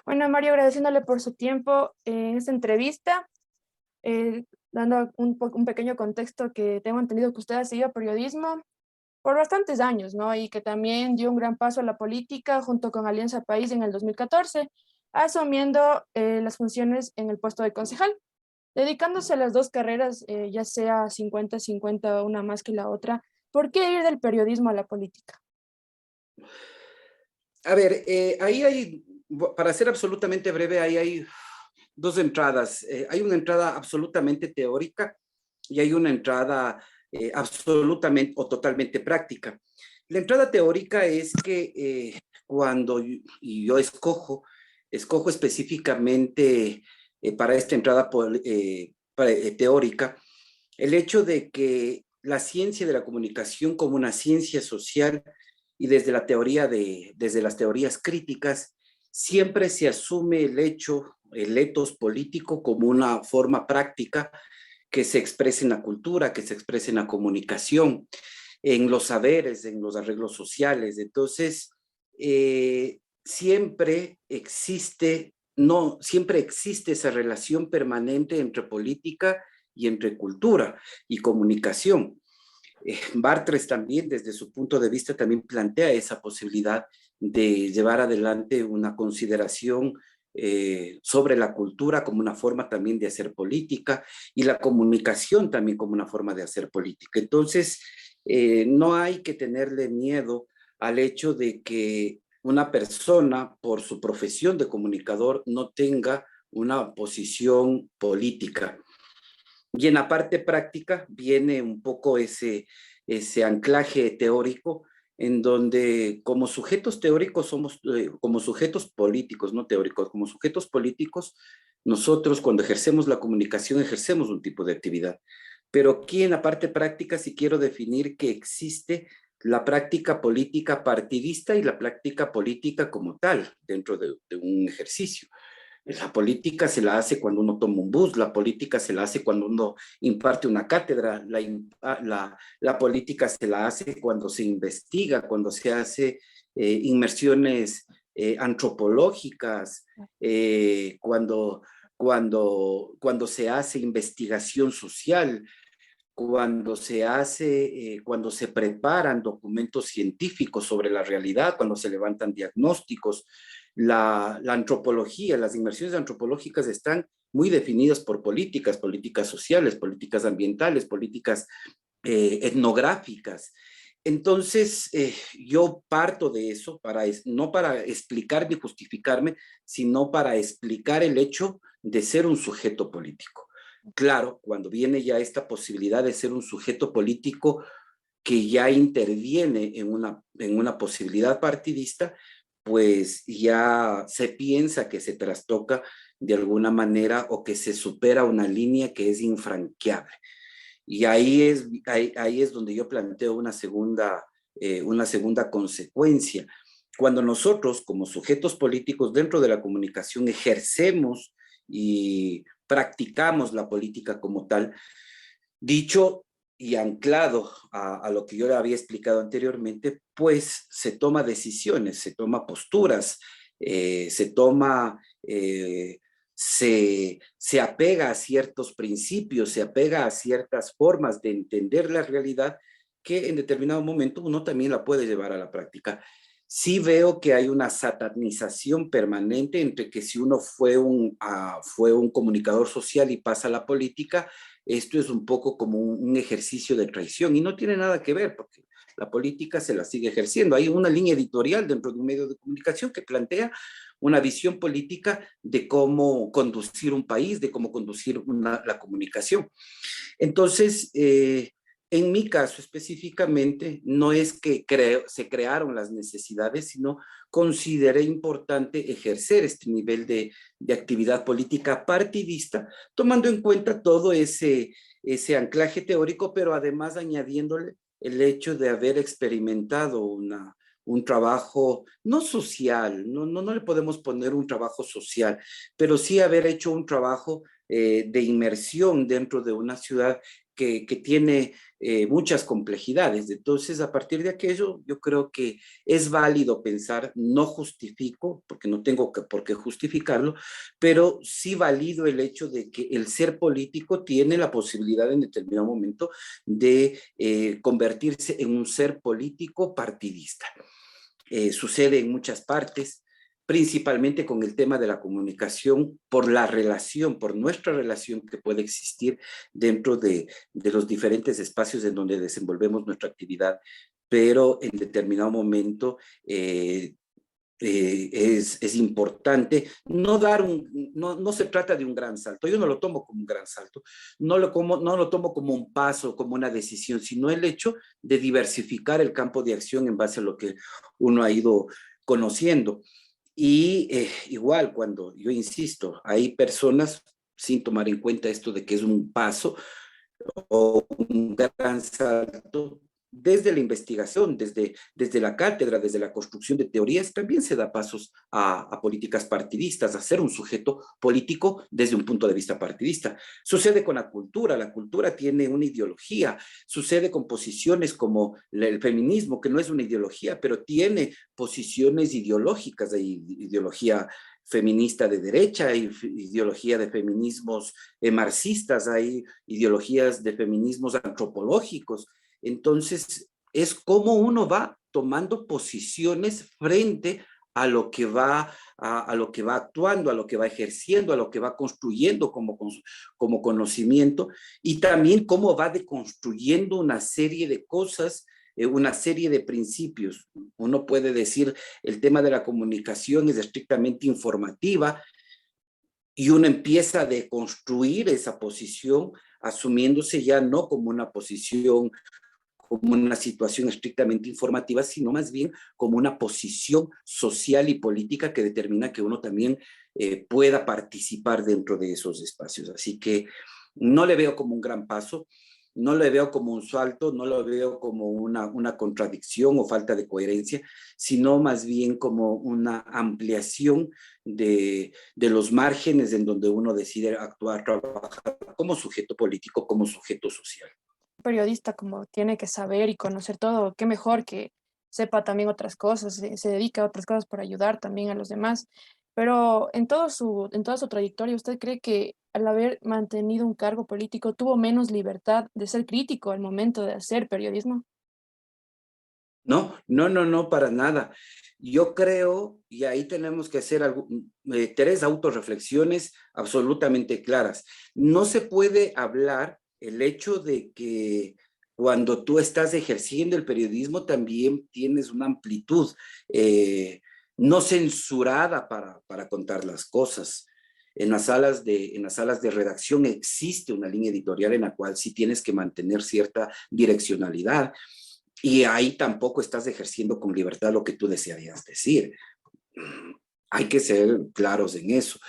Bueno, Mario, agradeciéndole por su tiempo en esta entrevista, dando un pequeño contexto que tengo entendido que usted ha seguido periodismo por bastantes años, ¿no? Y que también dio un gran paso a la política junto con Alianza País en el 2014, asumiendo las funciones en el puesto de concejal, dedicándose a las dos carreras, ya sea 50-50, una más que la otra. ¿Por qué ir del periodismo a la política? A ver, ahí hay, para ser absolutamente breve, ahí hay dos entradas. Hay una entrada absolutamente teórica y hay una entrada absolutamente o totalmente práctica. La entrada teórica es que cuando y yo escojo específicamente para esta entrada teórica, el hecho de que la ciencia de la comunicación como una ciencia social y desde las teorías críticas, siempre se asume el etos político como una forma práctica que se expresa en la cultura, que se expresa en la comunicación, en los saberes, en los arreglos sociales. Entonces, siempre existe, no, siempre existe esa relación permanente entre política y entre cultura y comunicación. Bartres también, desde su punto de vista, también plantea esa posibilidad de llevar adelante una consideración sobre la cultura como una forma también de hacer política y la comunicación también como una forma de hacer política. Entonces, no hay que tenerle miedo al hecho de que una persona, por su profesión de comunicador, no tenga una posición política. Y en la parte práctica viene un poco ese anclaje teórico en donde como sujetos teóricos somos, como sujetos políticos, no teóricos, como sujetos políticos, nosotros cuando ejercemos la comunicación ejercemos un tipo de actividad. Pero aquí en la parte práctica sí quiero definir que existe la práctica política partidista y la práctica política como tal dentro de un ejercicio. La política se la hace cuando uno toma un bus, la política se la hace cuando uno imparte una cátedra, la política se la hace cuando se investiga, cuando se hace inmersiones antropológicas, cuando se hace investigación social, cuando se preparan documentos científicos sobre la realidad, cuando se levantan diagnósticos. La antropología, las inmersiones antropológicas están muy definidas por políticas sociales, políticas ambientales, políticas etnográficas. Entonces, yo parto de eso, no para explicar ni justificarme, sino para explicar el hecho de ser un sujeto político. Claro, cuando viene ya esta posibilidad de ser un sujeto político que ya interviene en una posibilidad partidista, pues ya se piensa que se trastoca de alguna manera o que se supera una línea que es infranqueable. Y ahí es donde yo planteo una segunda consecuencia. Cuando nosotros, como sujetos políticos dentro de la comunicación, ejercemos y practicamos la política como tal, dicho y anclado a lo que yo le había explicado anteriormente, pues se toma decisiones, se toma posturas, se toma, se apega a ciertos principios, se apega a ciertas formas de entender la realidad que en determinado momento uno también la puede llevar a la práctica. Sí veo que hay una satanización permanente entre que si uno fue un comunicador social y pasa a la política, esto es un poco como un ejercicio de traición y no tiene nada que ver porque la política se la sigue ejerciendo. Hay una línea editorial dentro de un medio de comunicación que plantea una visión política de cómo conducir un país, de cómo conducir la comunicación. Entonces, en mi caso específicamente, no es que se crearon las necesidades, sino consideré importante ejercer este nivel de actividad política partidista, tomando en cuenta todo ese anclaje teórico, pero además añadiéndole el hecho de haber experimentado un trabajo no social, no le podemos poner un trabajo social, pero sí haber hecho un trabajo de inmersión dentro de una ciudad que tiene muchas complejidades. Entonces, a partir de aquello, yo creo que es válido pensar, no justifico, porque no tengo por qué justificarlo, pero sí valido el hecho de que el ser político tiene la posibilidad en determinado momento de convertirse en un ser político partidista. Sucede en muchas partes, principalmente con el tema de la comunicación, por la relación, por nuestra relación que puede existir dentro de los diferentes espacios en donde desenvolvemos nuestra actividad, pero en determinado momento es importante no dar no se trata de un gran salto, yo no lo tomo como un gran salto, no lo tomo como un paso, como una decisión, sino el hecho de diversificar el campo de acción en base a lo que uno ha ido conociendo. Y igual cuando yo insisto, hay personas sin tomar en cuenta esto de que es un paso o un gran salto, desde la investigación, desde la cátedra, desde la construcción de teorías, también se da pasos a políticas partidistas, a ser un sujeto político desde un punto de vista partidista. Sucede con la cultura tiene una ideología, sucede con posiciones como el feminismo, que no es una ideología, pero tiene posiciones ideológicas, hay ideología feminista de derecha, hay ideología de feminismos marxistas, hay ideologías de feminismos antropológicos. Entonces, es como uno va tomando posiciones frente a lo que va, a lo que va actuando, a lo que va ejerciendo, a lo que va construyendo como conocimiento, y también cómo va deconstruyendo una serie de cosas, una serie de principios. Uno puede decir, el tema de la comunicación es estrictamente informativa, y uno empieza a deconstruir esa posición, asumiéndose ya no como una posición, como una situación estrictamente informativa, sino más bien como una posición social y política que determina que uno también pueda participar dentro de esos espacios. Así que no le veo como un gran paso, no le veo como un salto, no lo veo como una contradicción o falta de coherencia, sino más bien como una ampliación de los márgenes en donde uno decide actuar, trabajar como sujeto político, como sujeto social. Periodista como tiene que saber y conocer todo, qué mejor que sepa también otras cosas, se dedica a otras cosas para ayudar también a los demás. Pero en toda su trayectoria, ¿usted cree que al haber mantenido un cargo político tuvo menos libertad de ser crítico al momento de hacer periodismo? No, no, no, no, para nada. Yo creo, y ahí tenemos que hacer tres autorreflexiones absolutamente claras. No se puede hablar el hecho de que cuando tú estás ejerciendo el periodismo también tienes una amplitud no censurada para contar las cosas. En las salas de redacción existe una línea editorial en la cual sí tienes que mantener cierta direccionalidad, y ahí tampoco estás ejerciendo con libertad lo que tú desearías decir. Hay que ser claros en eso.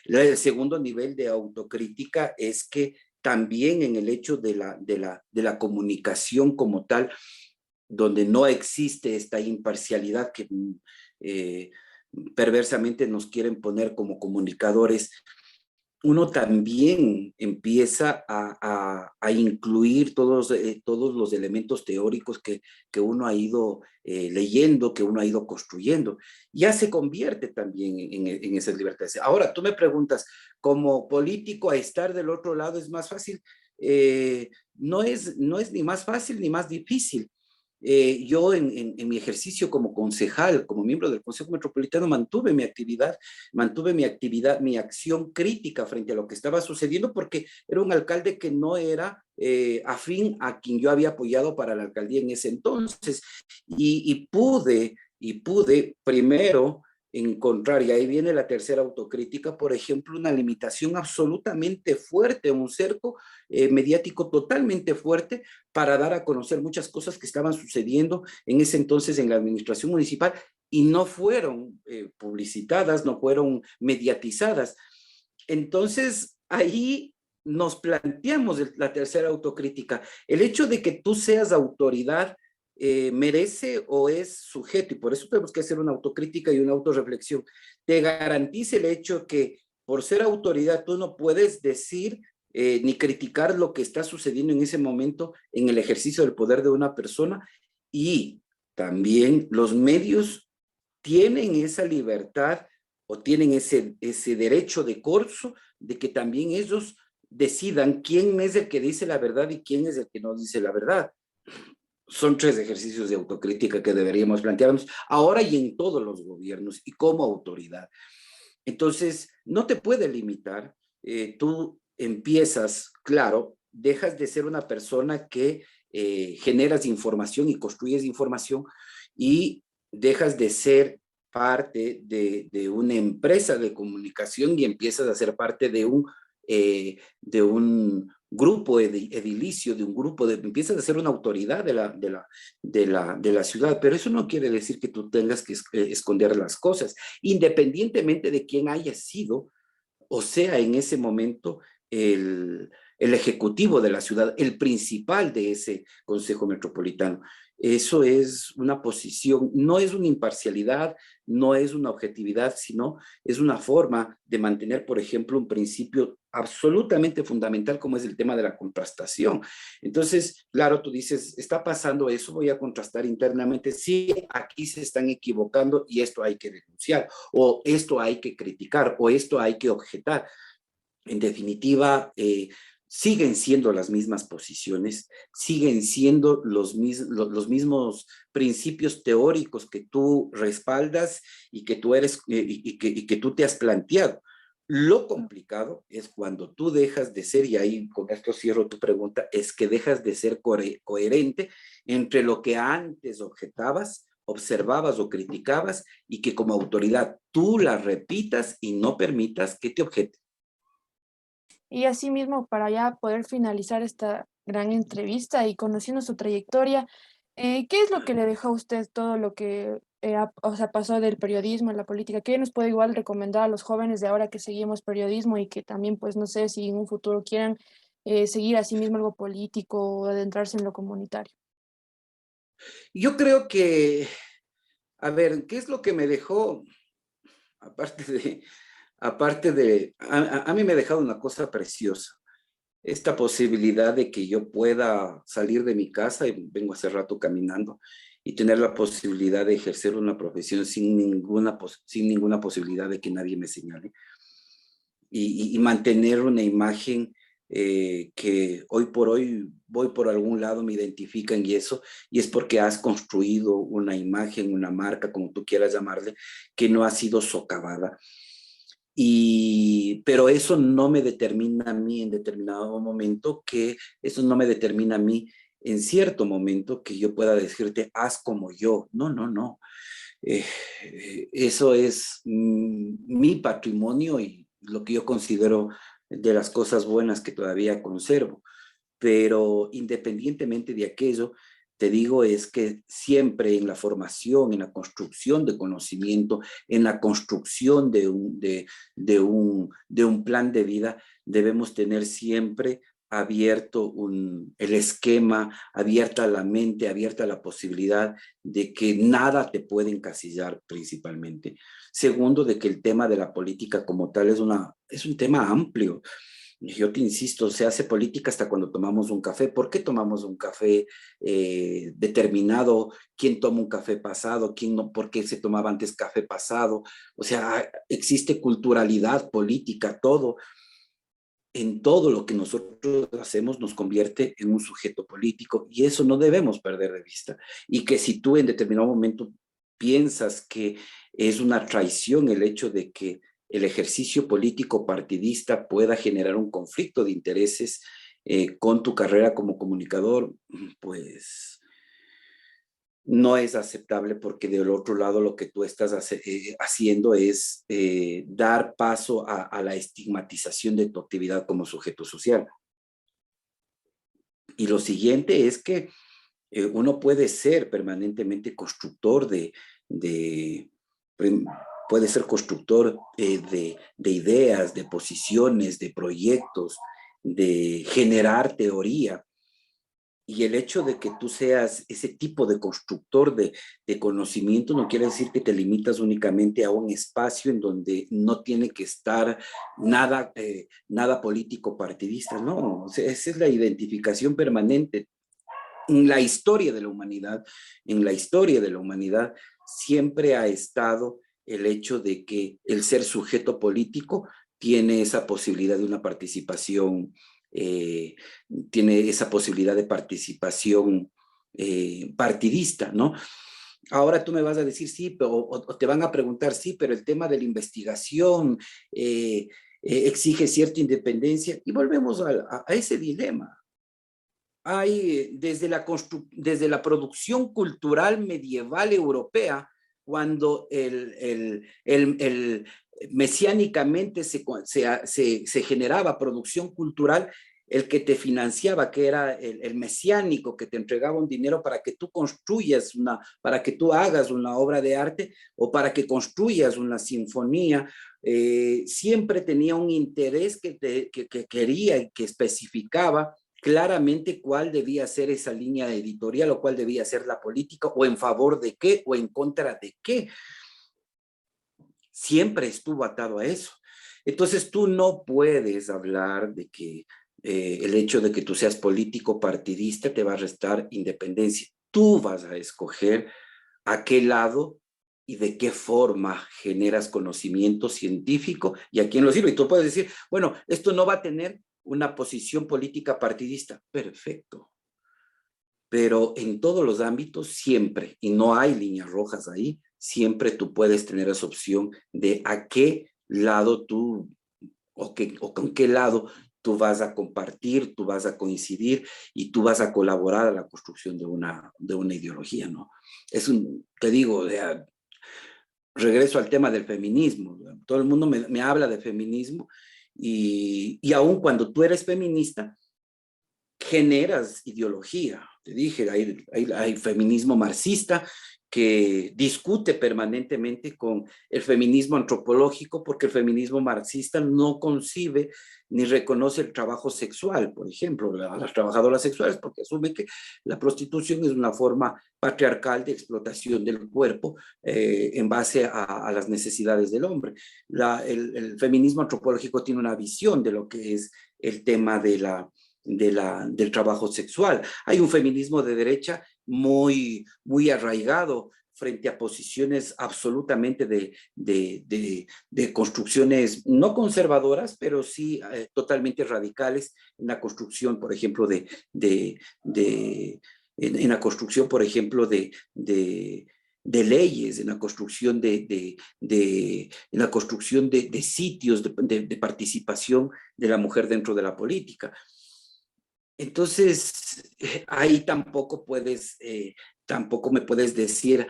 El segundo nivel de autocrítica es que también en el hecho de la comunicación como tal, donde no existe esta imparcialidad que eh, perversamente nos quieren poner como comunicadores, uno también empieza a incluir todos los elementos teóricos que uno ha ido leyendo, que uno ha ido construyendo. Ya se convierte también en esas libertades. Ahora, tú me preguntas, como político, a estar del otro lado es más fácil. No es ni más fácil ni más difícil. Yo en mi ejercicio como concejal, como miembro del Consejo Metropolitano, mantuve mi actividad, mi acción crítica frente a lo que estaba sucediendo, porque era un alcalde que no era afín a quien yo había apoyado para la alcaldía en ese entonces, y pude primero encontrar, y ahí viene la tercera autocrítica, por ejemplo, una limitación absolutamente fuerte, un cerco mediático totalmente fuerte para dar a conocer muchas cosas que estaban sucediendo en ese entonces en la administración municipal, y no fueron publicitadas, no fueron mediatizadas. Entonces, ahí nos planteamos la tercera autocrítica. El hecho de que tú seas autoridad merece o es sujeto, y por eso tenemos que hacer una autocrítica y una autorreflexión. Te garantiza el hecho que por ser autoridad tú no puedes decir ni criticar lo que está sucediendo en ese momento en el ejercicio del poder de una persona, y también los medios tienen esa libertad o tienen ese derecho de corso de que también ellos decidan quién es el que dice la verdad y quién es el que no dice la verdad. Son 3 ejercicios de autocrítica que deberíamos plantearnos ahora y en todos los gobiernos y como autoridad. Entonces, no te puede limitar. Tú empiezas, claro, dejas de ser una persona que generas información y construyes información, y dejas de ser parte de una empresa de comunicación y empiezas a ser parte de un grupo edilicio, de un grupo, empiezas a ser una autoridad de la ciudad, pero eso no quiere decir que tú tengas que esconder las cosas, independientemente de quién haya sido, o sea, en ese momento, el ejecutivo de la ciudad, el principal de ese Consejo Metropolitano. Eso es una posición, no es una imparcialidad, no es una objetividad, sino es una forma de mantener, por ejemplo, un principio absolutamente fundamental como es el tema de la contrastación. Entonces, claro, tú dices, está pasando eso, voy a contrastar internamente, sí, aquí se están equivocando y esto hay que denunciar, o esto hay que criticar, o esto hay que objetar. En definitiva, siguen siendo las mismas posiciones, siguen siendo los mismos principios teóricos que tú respaldas y que tú eres y que tú te has planteado. Lo complicado es cuando tú dejas de ser, y ahí con esto cierro tu pregunta, es que dejas de ser coherente entre lo que antes objetabas, observabas o criticabas, y que como autoridad tú la repitas y no permitas que te objeten. Y asimismo, para ya poder finalizar esta gran entrevista y conociendo su trayectoria, ¿qué es lo que le dejó a usted todo lo que o sea, pasó del periodismo a la política? ¿Qué nos puede igual recomendar a los jóvenes de ahora que seguimos periodismo y que también, pues, no sé si en un futuro quieran seguir así mismo algo político o adentrarse en lo comunitario? Yo creo que, a ver, ¿qué es lo que me dejó? Aparte de, a mí me ha dejado una cosa preciosa, esta posibilidad de que yo pueda salir de mi casa, y vengo hace rato caminando, y tener la posibilidad de ejercer una profesión sin ninguna posibilidad de que nadie me señale, y mantener una imagen que hoy por hoy voy por algún lado, me identifican, y es porque has construido una imagen, una marca, como tú quieras llamarle, que no ha sido socavada. Pero eso no me determina a mí en determinado momento, que eso no me determina a mí en cierto momento que yo pueda decirte, haz como yo. No, no, no. Eso es mi patrimonio y lo que yo considero de las cosas buenas que todavía conservo. Pero independientemente de aquello, te digo es que siempre en la formación, en la construcción de conocimiento, en la construcción de un plan de vida, debemos tener siempre abierto el esquema, abierta la mente, abierta la posibilidad de que nada te puede encasillar principalmente. Segundo, de que el tema de la política como tal es un tema amplio. Yo te insisto, se hace política hasta cuando tomamos un café. ¿Por qué tomamos un café determinado? ¿Quién toma un café pasado? ¿Quién no? ¿Por qué se tomaba antes café pasado? O sea, existe culturalidad política, todo. En todo lo que nosotros hacemos nos convierte en un sujeto político, y eso no debemos perder de vista. Y que si tú en determinado momento piensas que es una traición el hecho de que el ejercicio político partidista pueda generar un conflicto de intereses con tu carrera como comunicador, pues no es aceptable, porque del otro lado lo que tú estás haciendo es dar paso a la estigmatización de tu actividad como sujeto social. Y lo siguiente es que uno puede ser permanentemente constructor de puede ser constructor de ideas, de posiciones, de proyectos, de generar teoría, Y el hecho de que tú seas ese tipo de constructor de conocimiento no quiere decir que te limitas únicamente a un espacio en donde no tiene que estar nada, nada político partidista, no, o sea, esa es la identificación permanente en la historia de la humanidad, en la historia de la humanidad siempre ha estado el hecho de que el ser sujeto político tiene esa posibilidad de una participación, eh, tiene esa posibilidad de participación partidista, ¿no? Ahora tú me vas a decir, sí, o te van a preguntar, sí, pero el tema de la investigación exige cierta independencia y volvemos a ese dilema. Hay desde la producción cultural medieval europea, cuando mesiánicamente se generaba producción cultural, el que te financiaba, que era el mesiánico, que te entregaba un dinero para que tú construyas para que tú hagas una obra de arte o para que construyas una sinfonía, siempre tenía un interés que quería y que especificaba claramente cuál debía ser esa línea editorial o cuál debía ser la política o en favor de qué o en contra de qué. Siempre estuvo atado a eso. Entonces tú no puedes hablar de que el hecho de que tú seas político partidista te va a restar independencia. Tú vas a escoger a qué lado y de qué forma generas conocimiento científico y a quién lo sirve. Y tú puedes decir, bueno, esto no va a tener una posición política partidista. Perfecto. Pero en todos los ámbitos siempre, y no hay líneas rojas ahí, siempre tú puedes tener esa opción de a qué lado tú o con qué lado tú vas a compartir, tú vas a coincidir y tú vas a colaborar a la construcción de una ideología, ¿no? Te digo, regreso al tema del feminismo. Todo el mundo me habla de feminismo y aun cuando tú eres feminista, generas ideología. Te dije, hay feminismo marxista que discute permanentemente con el feminismo antropológico porque el feminismo marxista no concibe ni reconoce el trabajo sexual, por ejemplo, las trabajadoras sexuales, porque asume que la prostitución es una forma patriarcal de explotación del cuerpo en base a las necesidades del hombre. El feminismo antropológico tiene una visión de lo que es el tema del trabajo sexual. Hay un feminismo de derecha muy arraigado frente a posiciones absolutamente de construcciones no conservadoras, pero sí totalmente radicales en la construcción, por ejemplo, en la construcción, por ejemplo, de leyes, en la construcción en la construcción de sitios de participación de la mujer dentro de la política. Entonces, ahí tampoco me puedes decir,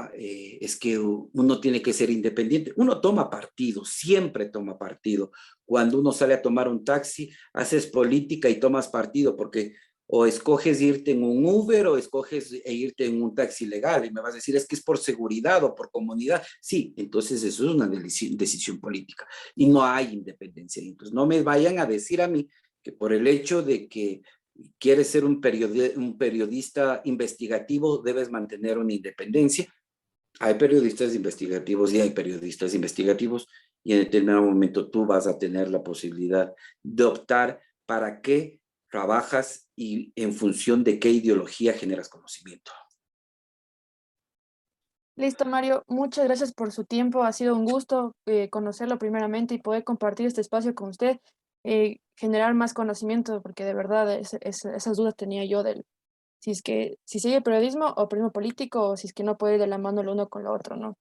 es que uno tiene que ser independiente. Uno toma partido, siempre toma partido. Cuando uno sale a tomar un taxi, haces política y tomas partido, porque o escoges irte en un Uber o escoges irte en un taxi legal. Y me vas a decir, es que es por seguridad o por comunidad. Sí, entonces eso es una decisión política y no hay independencia. Entonces, no me vayan a decir a mí que por el hecho de que quieres ser un periodista investigativo, debes mantener una independencia. Hay periodistas investigativos y hay periodistas investigativos y en determinado momento tú vas a tener la posibilidad de optar para qué trabajas y en función de qué ideología generas conocimiento. Listo, Mario. Muchas gracias por su tiempo. Ha sido un gusto conocerlo primeramente y poder compartir este espacio con usted, generar más conocimiento, porque de verdad esas dudas tenía yo del si sigue periodismo o periodismo político o si es que no puede ir de la mano el uno con lo otro, ¿no?